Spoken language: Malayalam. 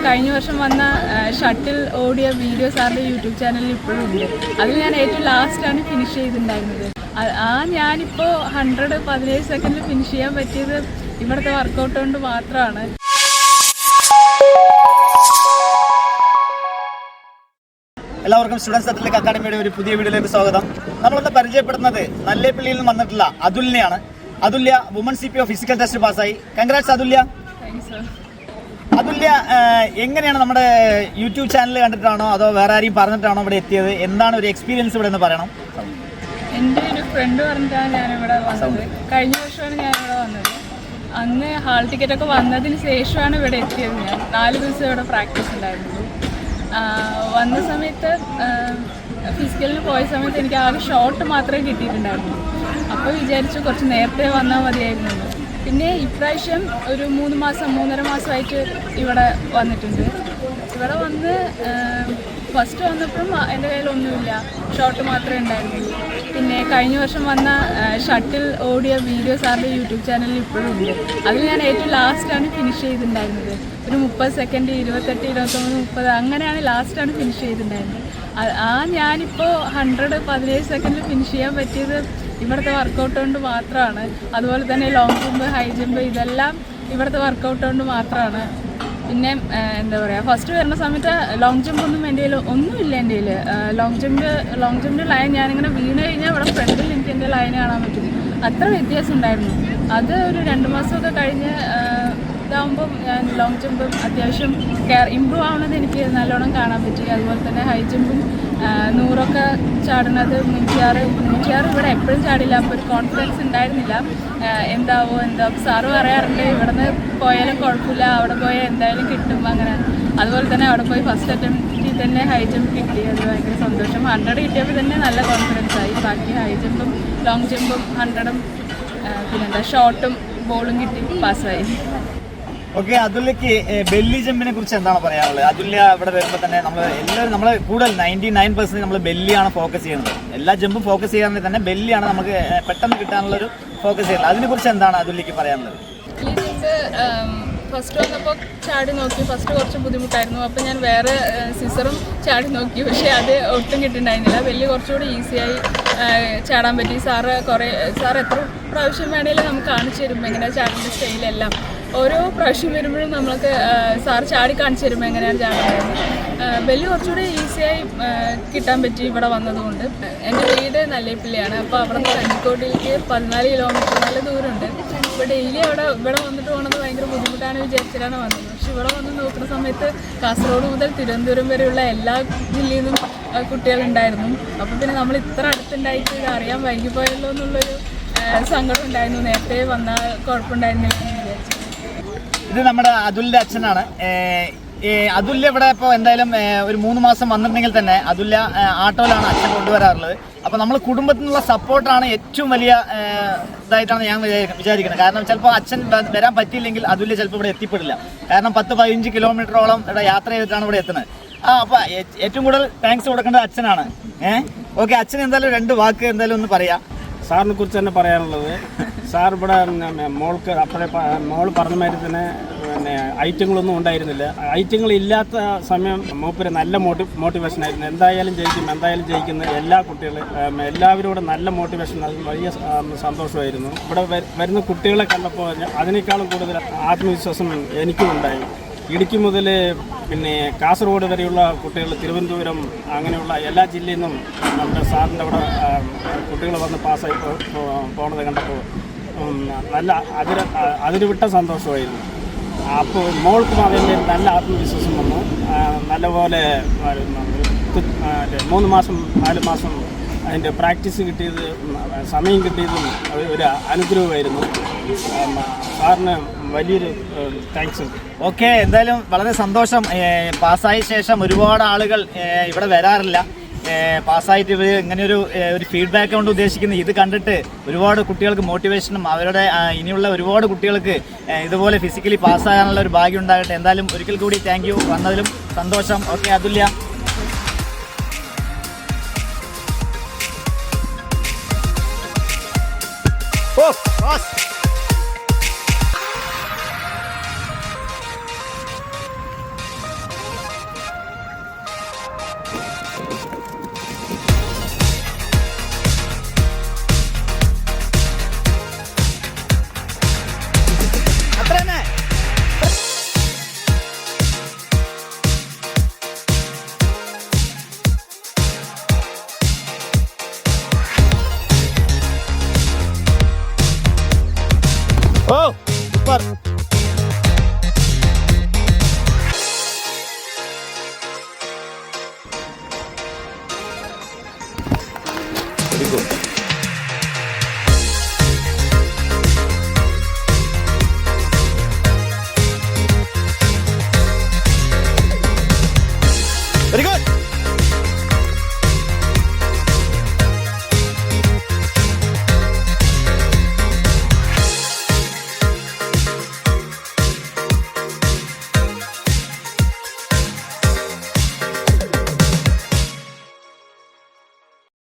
കഴിഞ്ഞ വർഷം വന്ന ഷട്ടിൽ ഓടിയ വീഡിയോ സാറിൻ്റെ യൂട്യൂബ് ചാനലിൽ ഇപ്പോഴും ഉണ്ട്. അതിൽ ഞാൻ ഏറ്റവും ലാസ്റ്റാണ് ഫിനിഷ് ചെയ്തിട്ടുണ്ടായിരുന്നത്. ഞാനിപ്പോൾ 17 സെക്കൻഡിൽ ഫിനിഷ് ചെയ്യാൻ പറ്റിയത് ഇവിടുത്തെ വർക്കൗട്ട് കൊണ്ട് മാത്രമാണ്. എല്ലാവർക്കും സ്റ്റുഡൻസ് അത്ലറ്റിക് അക്കാഡമിയുടെ ഒരു പുതിയ വീഡിയോയിലേക്ക് സ്വാഗതം. നമ്മളൊന്ന് പരിചയപ്പെടുന്നത് നല്ലേപ്പള്ളിയിൽ നിന്ന് വന്നിട്ടുള്ള അതുല്യയാണ്. അതുല്യ വുമൺ CPO ഫിസിക്കൽ ടെസ്റ്റ് പാസ്സായി. കൺഗ്രാറ്റ്സ് അതുല്യ. അതുല്യ, എങ്ങനെയാണ് നമ്മുടെ യൂട്യൂബ് ചാനൽ കണ്ടിട്ടാണോ അതോ വേറെ ആരെയും പറഞ്ഞിട്ടാണോ ഇവിടെ എത്തിയത്? എന്താണ് ഒരു എക്സ്പീരിയൻസ് ഇവിടെ എന്ന് പറയണം. എൻ്റെ ഒരു ഫ്രണ്ട് പറഞ്ഞിട്ടാണ് ഞാനിവിടെ വന്നത്. കഴിഞ്ഞ വർഷമാണ് ഞാനിവിടെ വന്നത്. അന്ന് ഹാൾ ടിക്കറ്റൊക്കെ വന്നതിന് ശേഷമാണ് ഇവിടെ എത്തിയത്. ഞാൻ 4 ദിവസം ഇവിടെ പ്രാക്ടീസ് ഉണ്ടായിരുന്നു. വന്ന സമയത്ത് ഫിസിക്കലിന് പോയ സമയത്ത് എനിക്ക് ആകെ ഷോട്ട് മാത്രമേ കിട്ടിയിട്ടുണ്ടായിരുന്നു. അപ്പോൾ വിചാരിച്ചു കുറച്ച് നേരത്തെ വന്നാൽ മതിയായിരുന്നു. പിന്നെ ഇപ്രാവശ്യം ഒരു 3-3.5 മാസമായിട്ട് ഇവിടെ വന്നിട്ടുണ്ട്. ഇവിടെ വന്ന് ഫസ്റ്റ് വന്നപ്പോഴും എൻ്റെ കയ്യിലൊന്നുമില്ല, ഷോട്ട് മാത്രമേ ഉണ്ടായിരുന്നുള്ളൂ. പിന്നെ കഴിഞ്ഞ വർഷം വന്ന ഷട്ടിൽ ഓടിയ വീഡിയോ സാറിൻ്റെ യൂട്യൂബ് ചാനലിൽ ഇപ്പോഴും ഉണ്ട്. അതിൽ ഞാൻ ഏറ്റവും ലാസ്റ്റാണ് ഫിനിഷ് ചെയ്തിട്ടുണ്ടായിരുന്നത്. ഒരു 30 സെക്കൻഡ്, 28, 29, 30 അങ്ങനെയാണ് ലാസ്റ്റാണ് ഫിനിഷ് ചെയ്തിട്ടുണ്ടായിരുന്നത്. ഞാനിപ്പോൾ 17 സെക്കൻഡിൽ ഫിനിഷ് ചെയ്യാൻ പറ്റിയത് ഇവിടുത്തെ വർക്കൗട്ട് കൊണ്ട് മാത്രമാണ്. അതുപോലെ തന്നെ ലോങ് ജമ്പ്, ഹൈ ജമ്പ് ഇതെല്ലാം ഇവിടുത്തെ വർക്കൗട്ട് കൊണ്ട് മാത്രമാണ്. പിന്നെ എന്താ പറയുക, ഫസ്റ്റ് വരുന്ന സമയത്ത് ലോങ് ജമ്പ് ഒന്നും എൻ്റെ കയ്യിൽ ഒന്നുമില്ല. എൻ്റെ കയ്യിൽ ലോങ് ജമ്പിൻ്റെ ലൈൻ ഞാനിങ്ങനെ വീണ് കഴിഞ്ഞാൽ ഇവിടെ ഫ്രണ്ടിൽ എനിക്ക് എൻ്റെ ലൈൻ കാണാൻ പറ്റും. അത്ര വ്യത്യാസം ഉണ്ടായിരുന്നു. അത് ഒരു 2 മാസമൊക്കെ കഴിഞ്ഞ് ഇതാകുമ്പം ഞാൻ ലോങ് ജമ്പും അത്യാവശ്യം ഇമ്പ്രൂവ് ആവുന്നത് എനിക്ക് നല്ലോണം കാണാൻ പറ്റി. അതുപോലെ തന്നെ ഹൈ ജമ്പും 100 ചാടുന്നത് 106 ഇവിടെ എപ്പോഴും ചാടില്ല. അപ്പോൾ ഒരു കോൺഫിഡൻസ് ഉണ്ടായിരുന്നില്ല. എന്താവോ സാറ് പറയാറുണ്ട് ഇവിടെ നിന്ന് പോയാലും കുഴപ്പമില്ല, അവിടെ പോയാൽ എന്തായാലും കിട്ടും അങ്ങനെ. അതുപോലെ തന്നെ അവിടെ പോയി ഫസ്റ്റ് അറ്റംപ്റ്റിൽ തന്നെ ഹൈ ജമ്പ് കിട്ടി. അത് ഭയങ്കര സന്തോഷം. 100 കിട്ടിയപ്പോൾ തന്നെ നല്ല കോൺഫിഡൻസ് ആയി. ബാക്കി ഹൈ ജമ്പും ലോങ് ജമ്പും 100ഉം പിന്നെന്താ ഷോട്ടും ബോളും കിട്ടി പാസ്സായി. ഓക്കെ, അതുല്യക്ക് ബെല്ലി ജമ്പിനെ കുറിച്ച് എന്താണ് പറയാനുള്ളത്? അതുല്യ ഇവിടെ വരുമ്പോൾ തന്നെ നമ്മൾ കൂടുതൽ 99% നമ്മൾ ബെല്ലിയാണ് ഫോക്കസ് ചെയ്യുന്നത്. എല്ലാ ജമ്പും ഫോക്കസ് ചെയ്യാണെങ്കിൽ തന്നെ ബെല്ലിയാണ് നമുക്ക് പെട്ടെന്ന് കിട്ടാനുള്ളൊരു ഫോക്കസ് ചെയ്യുന്നത്. അതിനെക്കുറിച്ച് എന്താണ് അതുല്യക്ക് പറയാനുള്ളത്? ഈ ജമ്പ് ഫസ്റ്റ് വന്നപ്പോൾ ചാടി നോക്കി. ഫസ്റ്റ് കുറച്ച് ബുദ്ധിമുട്ടായിരുന്നു. അപ്പോൾ ഞാൻ വേറെ സിസറും ചാടി നോക്കി. പക്ഷേ അത് ഒട്ടും കിട്ടുന്നുണ്ടായിരുന്നില്ല. ബെല്ലി കുറച്ചുകൂടി ഈസിയായി ചാടാൻ പറ്റി. സാർ എത്ര പ്രാവശ്യം വേണമെങ്കിലും നമുക്ക് കാണിച്ചു തരും എങ്ങനെയാണ് ചാടിൻ്റെ സ്റ്റൈലെല്ലാം. ഓരോ പ്രാവശ്യം വരുമ്പോഴും നമ്മൾക്ക് സാർ ചാടി കാണിച്ചു തരുമ്പോൾ എങ്ങനെയാണ് ചാടുന്നത്. ബെല്ലി കുറച്ചുകൂടി ഈസിയായി കിട്ടാൻ പറ്റി ഇവിടെ വന്നതുകൊണ്ട്. എൻ്റെ വീട് നല്ലേപ്പള്ളിയാണ്. അപ്പോൾ അവിടെ നിന്ന് കഞ്ഞിക്കോട്ടിലേക്ക് 14 കിലോമീറ്റർ നല്ല ദൂരമുണ്ട്. ഇപ്പോൾ ഡെയിലി ഇവിടെ വന്നിട്ട് പോകുന്നത് ഭയങ്കര ബുദ്ധിമുട്ടാണ് വിചാരിച്ചിട്ടാണ് വന്നത്. പക്ഷെ ഇവിടെ വന്ന് നോക്കുന്ന സമയത്ത് കാസർഗോഡ് മുതൽ തിരുവനന്തപുരം വരെയുള്ള എല്ലാ ജില്ലയിൽ നിന്നും കുട്ടികളുണ്ടായിരുന്നു. അപ്പോൾ പിന്നെ നമ്മൾ ഇത്ര അടുത്തുണ്ടായിട്ട് ഇത് അറിയാൻ വൈകിപ്പോയല്ലോ എന്നുള്ളൊരു സങ്കടം ഉണ്ടായിരുന്നു. നേരത്തെ വന്നാൽ കുഴപ്പമുണ്ടായിരുന്നില്ല എന്ന് വിചാരിച്ചു. ഇത് നമ്മുടെ അതുല്യ അച്ഛനാണ്. അതുല്യ ഇവിടെ ഇപ്പോൾ എന്തായാലും ഒരു 3 മാസം വന്നിട്ടുണ്ടെങ്കിൽ തന്നെ അതുല്യ ആട്ടോയിലാണ് അച്ഛൻ കൊണ്ടുവരാറുള്ളത്. അപ്പോൾ നമ്മൾ കുടുംബത്തിൽ നിന്നുള്ള സപ്പോർട്ടാണ് ഏറ്റവും വലിയ ഇതായിട്ടാണ് ഞാൻ വിചാരിക്കുന്നത്. കാരണം ചിലപ്പോൾ അച്ഛൻ വരാൻ പറ്റിയില്ലെങ്കിൽ അതുല്യ ചിലപ്പോൾ ഇവിടെ എത്തിപ്പെടില്ല. കാരണം 10-15 കിലോമീറ്ററോളം ഇവിടെ യാത്ര ചെയ്തിട്ടാണ് ഇവിടെ എത്തുന്നത്. അപ്പോൾ ഏറ്റവും കൂടുതൽ താങ്ക്സ് കൊടുക്കേണ്ടത് അച്ഛനാണ്. ഓക്കെ, അച്ഛൻ എന്തായാലും 2 വാക്ക് എന്തായാലും ഒന്ന് പറയാം. സാറിനെ കുറിച്ച് തന്നെ പറയാനുള്ളത്, സാർ ഇവിടെ മോൾക്ക് മോൾ പറഞ്ഞ മാതിരി തന്നെ ഐറ്റങ്ങളൊന്നും ഉണ്ടായിരുന്നില്ല. ഐറ്റങ്ങളില്ലാത്ത സമയം മൂപ്പര് നല്ല മോട്ടിവേഷനായിരുന്നു. എന്തായാലും ജയിക്കുന്ന എല്ലാ കുട്ടികളും എല്ലാവരോടും നല്ല മോട്ടിവേഷൻ നൽകുന്ന വലിയ സന്തോഷമായിരുന്നു. ഇവിടെ വരുന്ന കുട്ടികളെ കണ്ടപ്പോൾ അതിനേക്കാളും കൂടുതൽ ആത്മവിശ്വാസം എനിക്കും ഉണ്ടായി. ഇടുക്കി മുതൽ പിന്നെ കാസർഗോഡ് വരെയുള്ള കുട്ടികൾ, തിരുവനന്തപുരം അങ്ങനെയുള്ള എല്ലാ ജില്ലയിൽ നിന്നും നമ്മുടെ സാറിൻ്റെ അവിടെ കുട്ടികൾ വന്ന് പാസ്സായി പോണത് കണ്ടപ്പോൾ നല്ല അതിരുവിട്ട സന്തോഷമായിരുന്നു. അപ്പോൾ മോൾക്കും അതിൻ്റെ നല്ല ആത്മവിശ്വാസം വന്നു. നല്ലപോലെ 3 മാസം 4 മാസം അതിൻ്റെ പ്രാക്ടീസ് കിട്ടിയത്, സമയം കിട്ടിയതും ഒരു അനുഗ്രഹമായിരുന്നു. സാറിന് വലിയൊരു താങ്ക്സ്. ഓക്കെ, എന്തായാലും വളരെ സന്തോഷം. പാസ്സായ ശേഷം ഒരുപാട് ആളുകൾ ഇവിടെ വരാറില്ല. പാസ്സായിട്ട് ഇവർ ഇങ്ങനെയൊരു ഫീഡ്ബാക്ക് കൊണ്ട് ഉദ്ദേശിക്കുന്നത് ഇത് കണ്ടിട്ട് ഒരുപാട് കുട്ടികൾക്ക് മോട്ടിവേഷനും അവരുടെ ഇനിയുള്ള ഒരുപാട് കുട്ടികൾക്ക് ഇതുപോലെ ഫിസിക്കലി പാസ്സാകാനുള്ള ഒരു ഭാഗ്യം ഉണ്ടാകട്ടെ. എന്തായാലും ഒരിക്കൽ കൂടി താങ്ക് യു, വന്നതിലും സന്തോഷം. ഓക്കെ അതുല്യ. Oh,